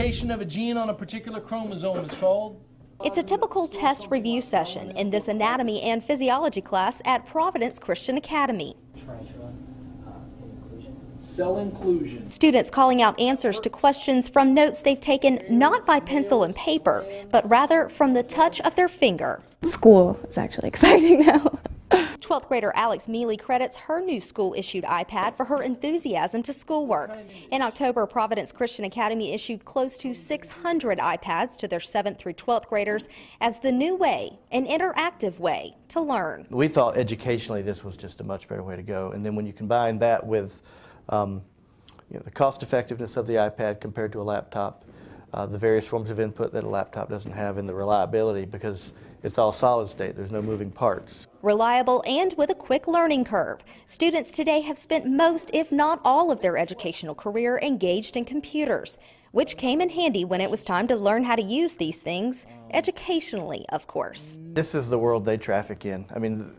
location of a gene on a particular chromosome is called? It's a typical test review session in this anatomy and physiology class at Providence Christian Academy. Cell inclusion. Students calling out answers to questions from notes they've taken not by pencil and paper, but rather from the touch of their finger. School is actually exciting now. 12th grader Alex Mealy credits her new school-issued iPad for her enthusiasm to schoolwork. In October, Providence Christian Academy issued close to 600 iPads to their 7th through 12th graders as the new way, an interactive way to learn. We thought educationally this was just a much better way to go, and then when you combine that with the cost effectiveness of the iPad compared to a laptop, the various forms of input that a laptop doesn't have, and the reliability because it's all solid state, there's no moving parts. Reliable and with a quick learning curve. Students today have spent most, if not all, of their educational career engaged in computers, which came in handy when it was time to learn how to use these things, educationally, of course. This is the world they traffic in. I mean,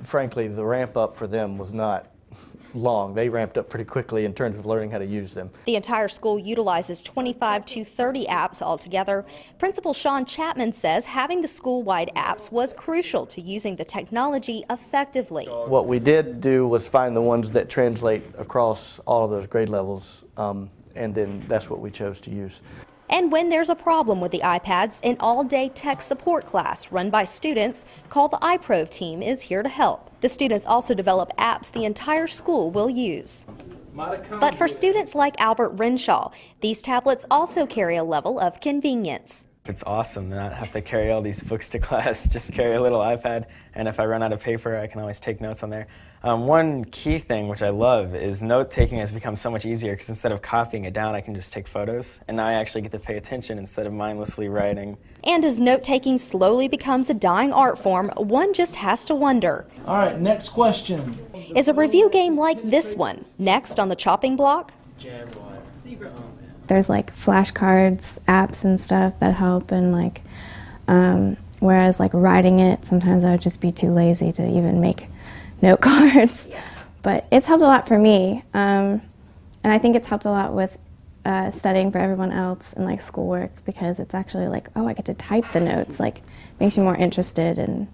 frankly, the ramp up for them was not long. They ramped up pretty quickly in terms of learning how to use them. The entire school utilizes 25 to 30 apps altogether. Principal Sean Chapman says having the school-wide apps was crucial to using the technology effectively. What we did do was find the ones that translate across all of those grade levels, and then that's what we chose to use. And when there's a problem with the iPads, an all-day tech support class run by students called the iProv team is here to help. The students also develop apps the entire school will use. But for students like Albert Renshaw, these tablets also carry a level of convenience. It's awesome to not have to carry all these books to class, just carry a little iPad, and if I run out of paper, I can always take notes on there. One key thing which I love is note-taking has become so much easier because instead of copying it down, I can just take photos, and now I actually get to pay attention instead of mindlessly writing. And as note-taking slowly becomes a dying art form, one just has to wonder. All right, next question. Is a review game like this one next on the chopping block? There's like flashcards, apps and stuff that help, and like whereas like writing it, sometimes I would just be too lazy to even make note cards. But it's helped a lot for me, and I think it's helped a lot with studying for everyone else and like schoolwork, because it's actually like, oh, I get to type the notes, like makes you more interested in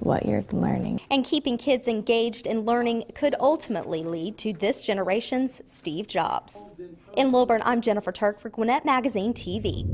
what you're learning. And keeping kids engaged in learning could ultimately lead to this generation's Steve Jobs. In Lilburn, I'm Jennifer Turk for Gwinnett Magazine TV.